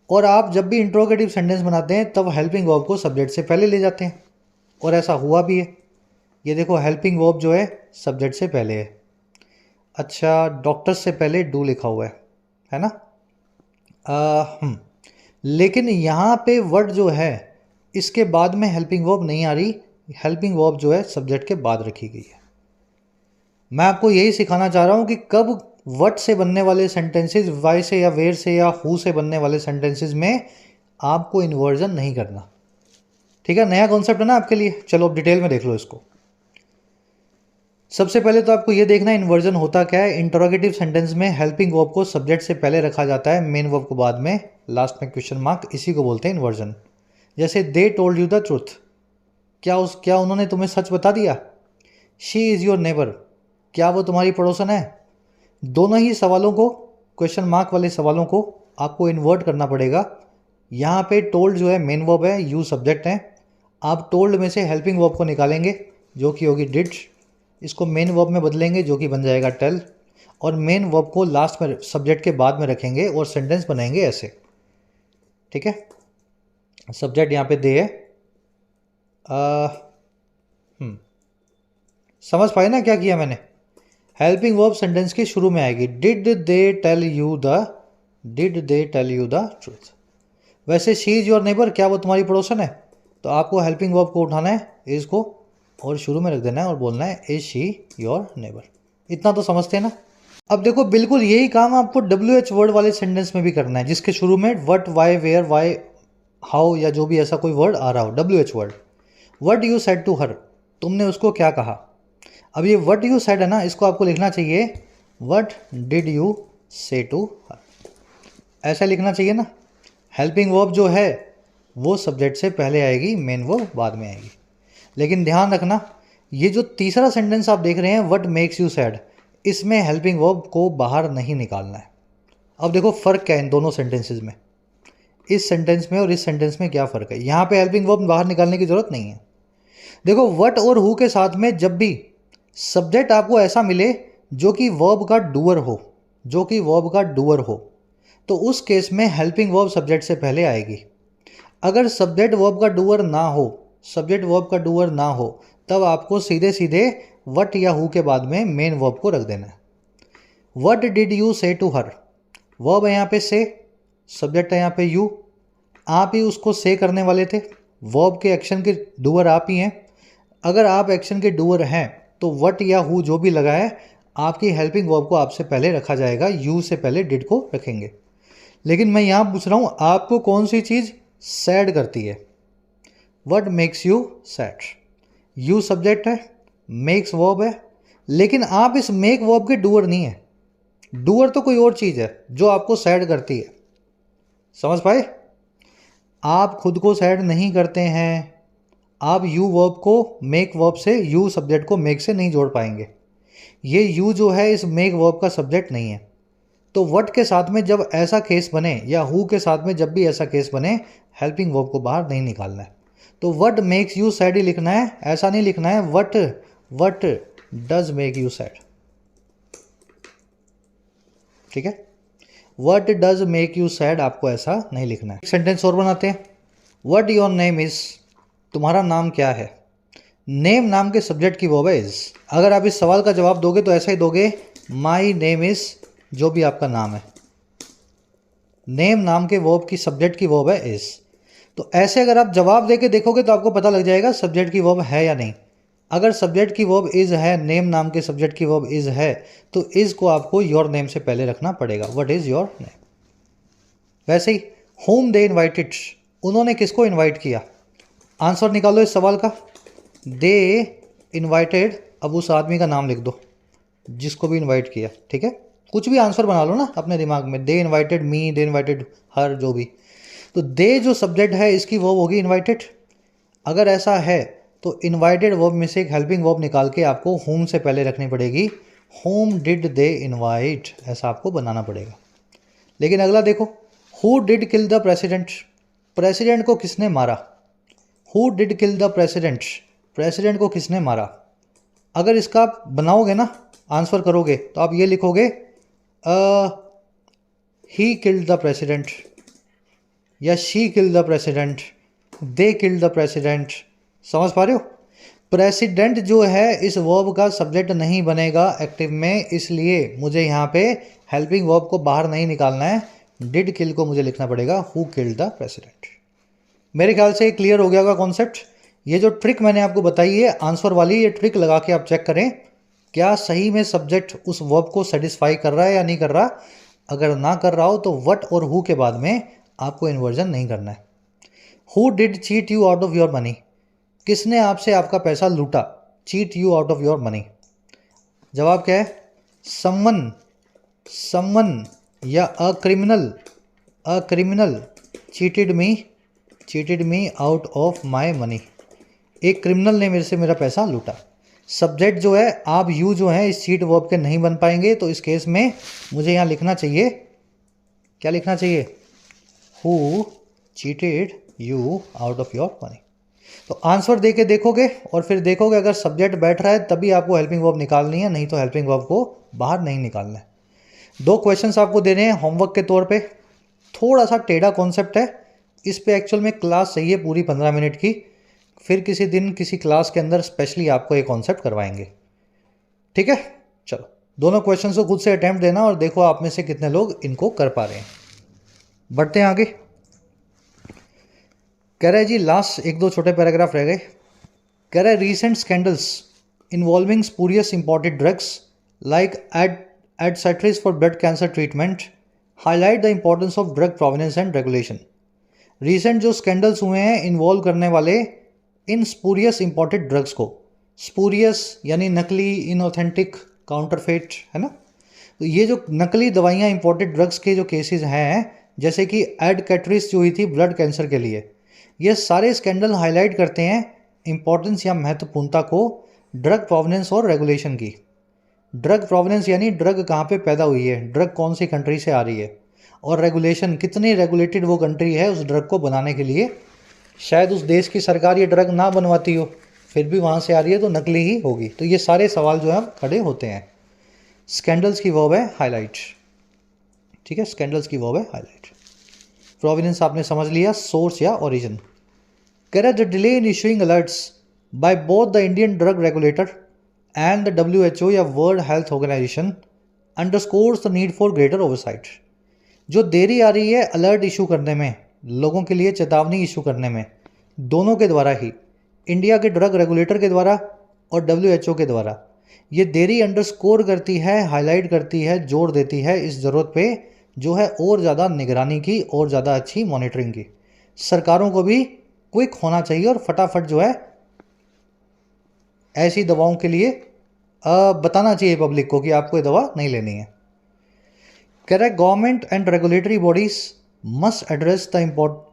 और आप जब भी इंट्रोगेटिव सेंटेंस बनाते हैं तब हेल्पिंग वर्ब को सब्जेक्ट से पहले ले जाते हैं, और ऐसा हुआ भी है। ये देखो हेल्पिंग वर्ब जो है सब्जेक्ट से पहले है। अच्छा, डॉक्टर्स से पहले डू लिखा हुआ है ना। लेकिन यहाँ पे वर्ड जो है इसके बाद में हेल्पिंग वर्ब नहीं आ रही, हेल्पिंग वर्ब जो है सब्जेक्ट के बाद रखी गई है। मैं आपको यही सिखाना चाह रहा हूँ कि कब व्हाट से बनने वाले सेंटेंसेस वाई से या वेयर से या हु से बनने वाले सेंटेंसेस में आपको इन्वर्जन नहीं करना। ठीक है, नया कॉन्सेप्ट है ना आपके लिए। चलो अब डिटेल में देख लो इसको। सबसे पहले तो आपको ये देखना है इन्वर्जन होता क्या है। इंटरोगेटिव सेंटेंस में हेल्पिंग वर्ब को सब्जेक्ट से पहले रखा जाता है, मेन वर्ब को बाद में, लास्ट में क्वेश्चन मार्क, इसी को बोलते हैं इन्वर्जन। जैसे they told you the truth, क्या उन्होंने तुम्हें सच बता दिया। शी इज़ योर नेबर, क्या वो तुम्हारी पड़ोसन है। दोनों ही सवालों को, क्वेश्चन मार्क वाले सवालों को आपको इन्वर्ट करना पड़ेगा। यहाँ पे टोल्ड जो है मेन वर्ब है, यू सब्जेक्ट है। आप टोल्ड में से हेल्पिंग वर्ब को निकालेंगे जो कि होगी डिड, इसको मेन वर्ब में बदलेंगे जो कि बन जाएगा टेल, और मेन वर्ब को लास्ट में सब्जेक्ट के बाद में रखेंगे और सेंटेंस बनाएंगे ऐसे। ठीक है, सब्जेक्ट यहाँ पे दे है। समझ पाए ना क्या किया मैंने। हेल्पिंग वर्ब सेंटेंस के शुरू में आएगी। Did they tell you the truth. वैसे शी इज़ योर नेबर, क्या वो तुम्हारी पड़ोसन है, तो आपको हेल्पिंग वर्ब को उठाना है, इज को, और शुरू में रख देना है और बोलना है इज शी योर नेबर। इतना तो समझते हैं ना। अब देखो बिल्कुल यही काम आपको WH वर्ड वाले सेंटेंस में भी करना है, जिसके शुरू में what, why, where, why, how या जो भी ऐसा कोई वर्ड आ रहा हो, WH word. What you said to her, तुमने उसको क्या कहा। अब ये व्हाट यू सेड है ना, इसको आपको लिखना चाहिए व्हाट डिड यू से टू हर, ऐसा लिखना चाहिए ना। हेल्पिंग वर्ब जो है वो सब्जेक्ट से पहले आएगी, मेन वर्ब बाद में आएगी। लेकिन ध्यान रखना, ये जो तीसरा सेंटेंस आप देख रहे हैं व्हाट मेक्स यू सैड, इसमें हेल्पिंग वर्ब को बाहर नहीं निकालना है। अब देखो फ़र्क क्या है इन दोनों सेंटेंसेस में, इस सेंटेंस में और इस सेंटेंस में क्या फ़र्क है। यहाँ पे हेल्पिंग वर्ब बाहर निकालने की ज़रूरत नहीं है। देखो व्हाट और हु के साथ में जब भी सब्जेक्ट आपको ऐसा मिले जो कि वर्ब का डूअर हो, तो उस केस में हेल्पिंग वर्ब सब्जेक्ट से पहले आएगी। अगर सब्जेक्ट वर्ब का डूअर ना हो तब आपको सीधे सीधे व्हाट या हु के बाद में मेन वर्ब को रख देना है। व्हाट डिड यू से टू हर, वर्ब है यहाँ पे से, सब्जेक्ट है यहाँ पे यू, आप ही उसको से करने वाले थे, वर्ब के एक्शन के डूअर आप ही हैं। अगर आप एक्शन के डूअर हैं तो व्हाट या हु जो भी लगा है आपकी हेल्पिंग वर्ब को आपसे पहले रखा जाएगा, यू से पहले डिड को रखेंगे। लेकिन मैं यहाँ पूछ रहा हूँ आपको कौन सी चीज़ सैड करती है। What makes you sad, you subject है, मेक्स वर्ब है, लेकिन आप इस मेक वर्ब के डूअर नहीं है। डूअर तो कोई और चीज़ है जो आपको सैड करती है। समझ पाए, आप खुद को सैड नहीं करते हैं। आप यू वर्ब को मेक वर्ब से, यू सब्जेक्ट को मेक से नहीं जोड़ पाएंगे। ये यू जो है इस मेक वर्ब का सब्जेक्ट नहीं है। तो व्हाट के साथ में जब ऐसा केस बने या हु के साथ में जब भी ऐसा केस बने, हेल्पिंग वर्ब को बाहर नहीं निकालना है। तो व्हाट मेक्स यू सैड ही लिखना है, ऐसा नहीं लिखना है what does make you sad. ठीक है, what does make you sad आपको ऐसा नहीं लिखना है। एक सेंटेंस और बनाते हैं। व्हाट योर नेम इज, तुम्हारा नाम क्या है। नेम नाम के सब्जेक्ट की वर्ब है इज। अगर आप इस सवाल का जवाब दोगे तो ऐसा ही दोगे, माई नेम इज, जो भी आपका नाम है। नेम नाम के वर्ब की सब्जेक्ट की वर्ब है इज। तो ऐसे अगर आप जवाब देके देखोगे तो आपको पता लग जाएगा सब्जेक्ट की वर्ब है या नहीं। अगर सब्जेक्ट की वर्ब इज है, नेम नाम के सब्जेक्ट की वर्ब इज है, तो इज को आपको योर नेम से पहले रखना पड़ेगा। What is your name. वैसे ही होम दे इन्वाइटेड, उन्होंने किसको इन्वाइट किया। आंसर निकालो इस सवाल का। दे इन्वाइटेड, अब उस आदमी का नाम लिख दो जिसको भी इन्वाइट किया। ठीक है, कुछ भी आंसर बना लो ना अपने दिमाग में। दे इन्वाइटेड मी, दे इन्वाइटेड हर, जो भी। तो दे जो सब्जेक्ट है इसकी वर्ब होगी इन्वाइटेड। अगर ऐसा है तो इन्वाइटेड वर्ब में से एक हेल्पिंग वर्ब निकाल के आपको होम से पहले रखनी पड़ेगी। होम डिड दे इन्वाइट, ऐसा आपको बनाना पड़ेगा। लेकिन अगला देखो, who did kill the president, president को किसने मारा। Who did kill the president, president को किसने मारा। अगर इसका आप बनाओगे ना, आंसर करोगे, तो आप ये लिखोगे ही किल्ड द प्रेसिडेंट, या she killed the president, they killed the president. समझ पा रहे हो। प्रेसिडेंट जो है इस वर्ब का सब्जेक्ट नहीं बनेगा एक्टिव में, इसलिए मुझे यहाँ पे हेल्पिंग वर्ब को बाहर नहीं निकालना है। डिड किल को मुझे लिखना पड़ेगा हु किल्ड द प्रेसिडेंट। मेरे ख्याल से क्लियर हो गया होगा कॉन्सेप्ट। ये जो ट्रिक मैंने आपको बताई है आंसर वाली, ये ट्रिक लगा के आप चेक करें क्या सही में सब्जेक्ट उस वर्ब को सेटिस्फाई कर रहा है या नहीं कर रहा। अगर ना कर रहा हो तो वट और हु के बाद में आपको इन्वर्जन नहीं करना है। Who did cheat you out of your money, किसने आपसे आपका पैसा लूटा, cheat you out of your money. जवाब क्या है, समवन, समवन या a criminal cheated me out of my money, एक क्रिमिनल ने मेरे से मेरा पैसा लूटा। सब्जेक्ट जो है आप यू जो है इस चीट वर्ब के नहीं बन पाएंगे, तो इस केस में मुझे यहाँ लिखना चाहिए, क्या लिखना चाहिए, who cheated you out of your money. तो आंसर दे के देखोगे और फिर देखोगे अगर सब्जेक्ट बैठ रहा है तभी आपको हेल्पिंग वर्ब निकालनी है, नहीं तो हेल्पिंग वर्ब को बाहर नहीं निकालना है। 2 क्वेश्चंस आपको देने हैं होमवर्क के तौर पे। थोड़ा सा टेढ़ा कॉन्सेप्ट है, इस पे एक्चुअल में क्लास चाहिए पूरी 15 मिनट की, फिर किसी दिन किसी क्लास के अंदर स्पेशली आपको ये कॉन्सेप्ट करवाएंगे, ठीक है। चलो दोनों क्वेश्चंस को खुद से अटेम्प्ट देना और देखो आप में से कितने लोग इनको कर पा रहे हैं। बढ़ते हैं आगे। कह रहा है जी लास्ट 1-2 छोटे पैराग्राफ रह गए। कह रहा है recent scandals involving spurious imported drugs like Adcetris for blood cancer treatment highlight the importance of drug provenance and regulation. Recent जो स्कैंडल्स हुए हैं इन्वॉल्व करने वाले इन स्पूरियस इंपोर्टेड ड्रग्स को, स्पूरियस यानी नकली, इनऑथेंटिक, काउंटरफेट, है ना। तो ये जो नकली दवाइयाँ इंपोर्टेड ड्रग्स के जो केसेस हैं, जैसे कि एडकेट्रिस जो हुई थी ब्लड कैंसर के लिए, ये सारे स्कैंडल हाईलाइट करते हैं इंपॉर्टेंस या महत्वपूर्णता को ड्रग प्रोवेनेंस और रेगुलेशन की। ड्रग प्रोवेनेंस यानी ड्रग कहाँ पे पैदा हुई है, ड्रग कौन सी कंट्री से आ रही है, और रेगुलेशन कितनी रेगुलेटेड वो कंट्री है उस ड्रग को बनाने के लिए। शायद उस देश की सरकार ये ड्रग ना बनवाती हो, फिर भी वहाँ से आ रही है तो नकली ही होगी। तो ये सारे सवाल जो है खड़े होते हैं। स्कैंडल्स की वर्ब है हाईलाइट, ठीक है, स्कैंडल्स की वर्ब है हाईलाइट। प्रोविनेंस आपने समझ लिया, सोर्स या ओरिजिन। कह रहा है the delay in issuing alerts by both the Indian drug regulator and the WHO या world health organisation underscores the need for greater oversight. जो देरी आ रही है अलर्ट इशू करने में, लोगों के लिए चेतावनी इशू करने में, दोनों के द्वारा ही, इंडिया के ड्रग रेगुलेटर के द्वारा और WHO के द्वारा, ये देरी अंडरस्कोर करती है, हाईलाइट करती है, जोर देती है इस ज़रूरत पे जो है और ज़्यादा निगरानी की और ज़्यादा अच्छी मॉनिटरिंग की। सरकारों को भी क्विक होना चाहिए और फटाफट जो है ऐसी दवाओं के लिए बताना चाहिए पब्लिक को कि आपको ये दवा नहीं लेनी है। कह रहा है government and regulatory bodies must address the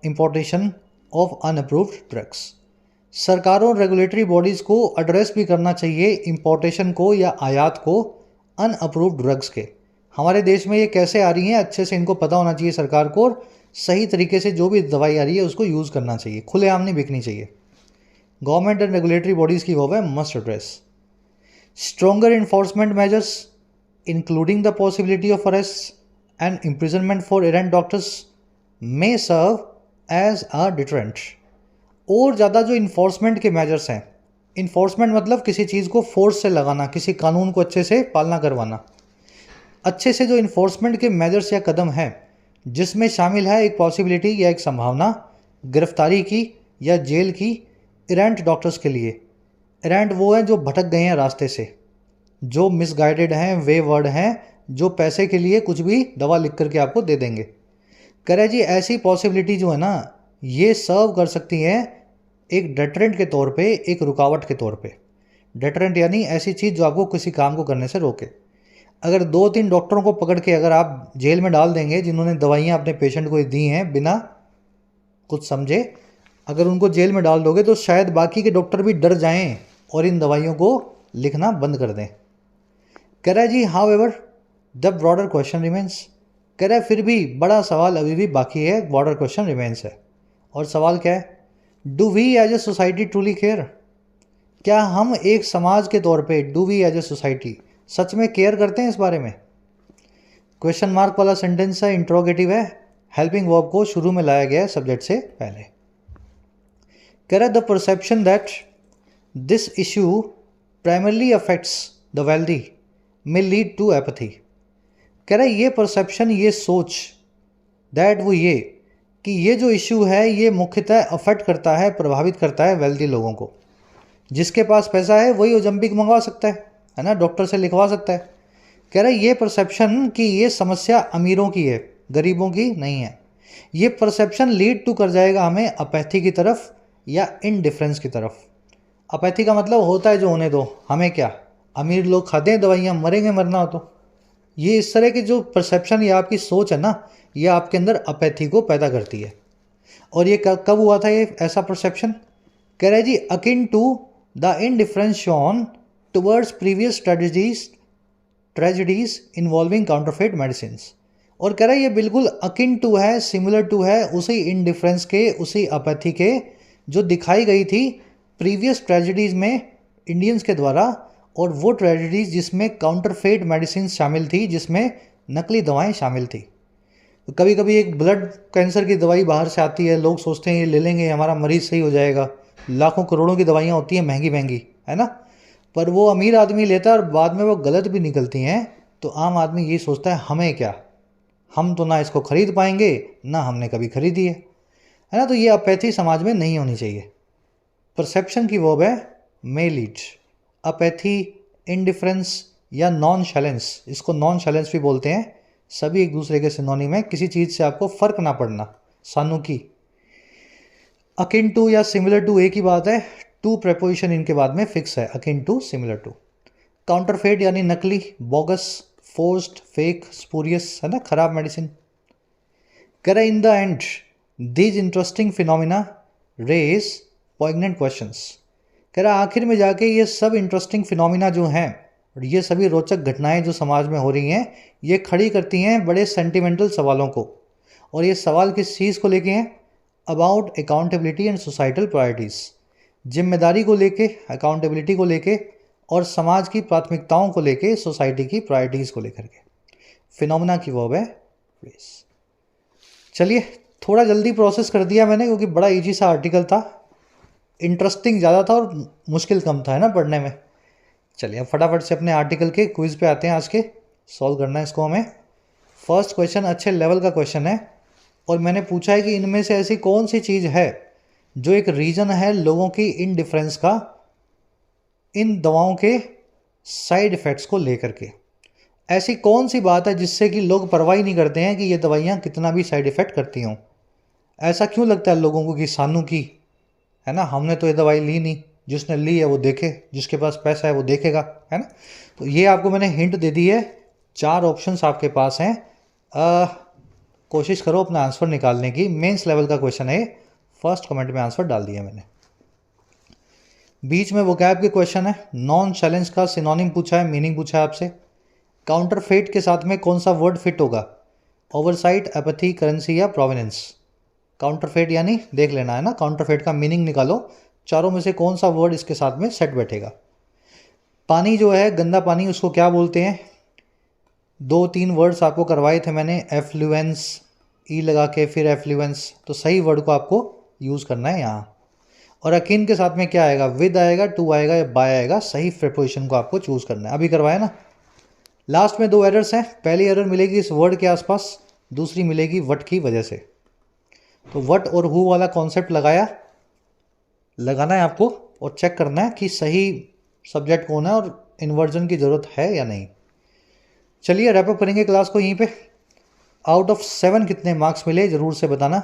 importation of unapproved drugs. सरकारों और रेगुलेटरी बॉडीज़ को एड्रेस भी करना चाहिए इम्पोर्टेशन को या आयात को अनअप्रूव्ड ड्रग्स के। हमारे देश में ये कैसे आ रही हैं अच्छे से इनको पता होना चाहिए सरकार को, और सही तरीके से जो भी दवाई आ रही है उसको यूज़ करना चाहिए, खुलेआम नहीं बिकनी चाहिए। गवर्नमेंट एंड रेगुलेटरी बॉडीज़ की वर्ब है must address. Stronger enforcement measures including the possibility of arrest and imprisonment for errant doctors may serve as a deterrent. और ज़्यादा जो इन्फोर्समेंट के मेजर्स हैं, इन्फोर्समेंट मतलब किसी चीज़ को फोर्स से लगाना, किसी कानून को अच्छे से पालना करवाना, अच्छे से जो इन्फोर्समेंट के मेजर्स या कदम हैं जिसमें शामिल है एक पॉसिबिलिटी या एक संभावना गिरफ्तारी की या जेल की एरेंट डॉक्टर्स के लिए। एरेंट वो हैं जो भटक गए हैं रास्ते से, जो मिसगाइडेड हैं, वेवर्ड हैं, जो पैसे के लिए कुछ भी दवा लिख करके आपको दे देंगे। कह रहे जी ऐसी पॉसिबिलिटी जो है ना ये सर्व कर सकती हैं एक डेटरेंट के तौर पे, एक रुकावट के तौर पे। डेटरेंट यानी ऐसी चीज़ जो आपको किसी काम को करने से रोके। अगर 2-3 डॉक्टरों को पकड़ के अगर आप जेल में डाल देंगे जिन्होंने दवाइयाँ अपने पेशेंट को दी हैं बिना कुछ समझे, अगर उनको जेल में डाल दोगे तो शायद बाकी के डॉक्टर भी डर जाएं और इन दवाइयों को लिखना बंद कर दें। कह रहा है जी however the broader question remains. कह रहा है फिर भी बड़ा सवाल अभी भी बाकी है, ब्रॉडर क्वेश्चन रिमेंस है। और सवाल क्या है, do we as a society truly care. क्या हम एक समाज के तौर पे, do we as a society, सच में केयर करते हैं इस बारे में। क्वेश्चन मार्क वाला सेंटेंस है, इंट्रोगेटिव है, हेल्पिंग वर्ब को शुरू में लाया गया है सब्जेक्ट से पहले। कह रहा है the perception that this issue primarily affects the wealthy may lead to apathy. कह रहा है ये परसेप्शन, ये सोच, दैट वो ये कि ये जो इश्यू है ये मुख्यतः अफेक्ट करता है, प्रभावित करता है वेल्दी लोगों को। जिसके पास पैसा है वही ओजम्पिक मंगवा सकता है ना, डॉक्टर से लिखवा सकता है। कह रहा है ये परसेप्शन कि ये समस्या अमीरों की है, गरीबों की नहीं है, ये परसेप्शन लीड टू कर जाएगा हमें अपैथी की तरफ या इनडिफरेंस की तरफ। अपैथी का मतलब होता है जो होने दो, हमें क्या, अमीर लोग खाते हैं दवाइयाँ, मरेंगे मरना हो तो। ये इस तरह की जो परसेप्शन या आपकी सोच है ना, ये आपके अंदर अपैथी को पैदा करती है। और ये कब हुआ था ये ऐसा परसेप्शन? कह रहा है जी akin to the indifference shown towards previous tragedies involving counterfeit medicine. और कह रहा है ये बिल्कुल अकिन टू है, सिमिलर टू है उसी इनडिफरेंस के, उसी अपैथी के जो दिखाई गई थी प्रीवियस ट्रेजेडीज़ में इंडियंस के द्वारा, और वो ट्रेजेडीज़ जिसमें काउंटरफेट मेडिसिन शामिल थी, जिसमें नकली दवाएं शामिल थी। तो कभी कभी एक ब्लड कैंसर की दवाई बाहर से आती है, लोग सोचते हैं ये ले लेंगे हमारा मरीज़ सही हो जाएगा, लाखों करोड़ों की दवाइयाँ होती हैं महंगी महंगी, है ना, पर वो अमीर आदमी लेता है और बाद में वो गलत भी निकलती हैं। तो आम आदमी ये सोचता है हमें क्या, हम तो ना इसको खरीद पाएंगे, ना हमने कभी खरीदी है ना। तो ये अपैथी समाज में नहीं होनी चाहिए। परसेप्शन की वर्ब है मेलीड। अपैथी, इनडिफरेंस या नॉन शैलेंस, इसको नॉन शैलेंस भी बोलते हैं, सभी एक दूसरे के सिनोनिम है। किसी चीज़ से आपको फ़र्क ना पड़ना, सानुकी। अकिन टू या सिमिलर टू एक ही बात है, टू प्रेपोजिशन इनके बाद में फिक्स है, akin to, similar to. Counterfeit यानी नकली, बोगस, फोर्स्ड, फेक, स्पूरियस, है ना, खराब मेडिसिन। करे in the end these interesting phenomena raise poignant questions. कह रहा आखिर में जाके ये सब इंटरेस्टिंग फिनोमिना जो हैं और ये सभी रोचक घटनाएं जो समाज में हो रही हैं, ये खड़ी करती हैं बड़े सेंटिमेंटल सवालों को। और ये सवाल किस चीज़ को लेके हैं? About accountability and societal priorities, जिम्मेदारी को लेके, अकाउंटेबिलिटी को लेके, और समाज की प्राथमिकताओं को लेके, सोसाइटी की प्रायोरिटीज़ को लेकर के। फिनोमिना की वर्ब है रेस। चलिए, थोड़ा जल्दी प्रोसेस कर दिया मैंने क्योंकि बड़ा इजी सा आर्टिकल था, इंटरेस्टिंग ज़्यादा था और मुश्किल कम था, है ना, पढ़ने में। चलिए अब फटाफट से अपने आर्टिकल के क्विज़ पे आते हैं। आज के सॉल्व करना है इसको हमें। फर्स्ट क्वेश्चन अच्छे लेवल का क्वेश्चन है और मैंने पूछा है कि इनमें से ऐसी कौन सी चीज़ है जो एक रीज़न है लोगों की इनडिफरेंस का इन दवाओं के साइड इफ़ेक्ट्स को लेकर के। ऐसी कौन सी बात है जिससे कि लोग परवाह नहीं करते हैं कि ये दवाइयाँ कितना भी साइड इफ़ेक्ट करती हों। ऐसा क्यों लगता है लोगों को कि सानू की, है ना, हमने तो ये दवाई ली नहीं, जिसने ली है वो देखे, जिसके पास पैसा है वो देखेगा, है ना। तो ये आपको मैंने हिंट दे दी है, 4 ऑप्शंस आपके पास हैं। कोशिश करो अपना आंसर निकालने की। मेंस लेवल का क्वेश्चन है, फर्स्ट कमेंट में आंसर डाल दिया मैंने। बीच में वोकैब के क्वेश्चन है। नॉन चैलेंज का सिनोनिम पूछा है, मीनिंग पूछा है आपसे। काउंटरफेट के साथ में कौन सा वर्ड फिट होगा? ओवरसाइट, एपैथी, करेंसी या प्रोवेनेंस। काउंटरफेट यानी देख लेना है ना, काउंटरफेट का मीनिंग निकालो, चारों में से कौन सा वर्ड इसके साथ में सेट बैठेगा। पानी जो है, गंदा पानी, उसको क्या बोलते हैं? 2-3 वर्ड्स आपको करवाए थे मैंने, एफ्लुएंस, ई लगा के फिर एफ्लुएंस, तो सही वर्ड को आपको यूज़ करना है यहाँ। और अकिन के साथ में क्या आएगा? विद आएगा, टू आएगा या बाय आएगा, सही प्रीपोजिशन को आपको चूज़ करना है। अभी करवाया ना। लास्ट में 2 एरर्स हैं। पहली एरर मिलेगी इस वर्ड के आसपास, दूसरी मिलेगी वट की वजह से। तो वट और हु वाला कॉन्सेप्ट लगाना है आपको और चेक करना है कि सही सब्जेक्ट कौन है और इन्वर्जन की ज़रूरत है या नहीं। चलिए रैपअप करेंगे क्लास को यहीं पे। आउट ऑफ 7 कितने मार्क्स मिले ज़रूर से बताना,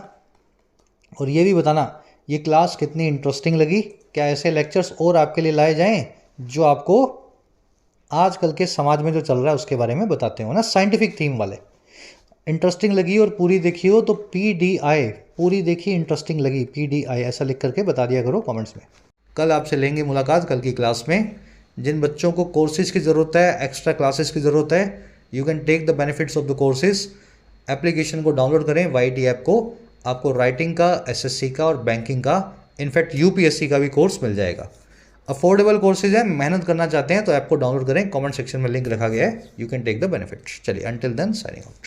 और ये भी बताना ये क्लास कितनी इंटरेस्टिंग लगी। क्या ऐसे लेक्चर्स और आपके लिए लाए जाएं जो आपको आजकल के समाज में जो चल रहा है उसके बारे में बताते हो ना, साइंटिफिक थीम वाले। इंटरेस्टिंग लगी और पूरी देखी हो तो PDI, पूरी देखी इंटरेस्टिंग लगी, PDI ऐसा लिख करके बता दिया करो कमेंट्स में। कल आपसे लेंगे मुलाकात कल की क्लास में। जिन बच्चों को कोर्सेज की ज़रूरत है, एक्स्ट्रा क्लासेस की ज़रूरत है, you can take the benefits of the courses. Application को डाउनलोड करें, YT ऐप को। आपको राइटिंग का, SSC का और बैंकिंग का, इनफैक्ट UPSC का भी कोर्स मिल जाएगा। अफोर्डेबल कोर्सेज है, मेहनत करना चाहते हैं तो ऐप को डाउनलोड करें। कमेंट सेक्शन में लिंक रखा गया है, you can take the benefits. चलिए, अंटिल देन साइनिंग आउट।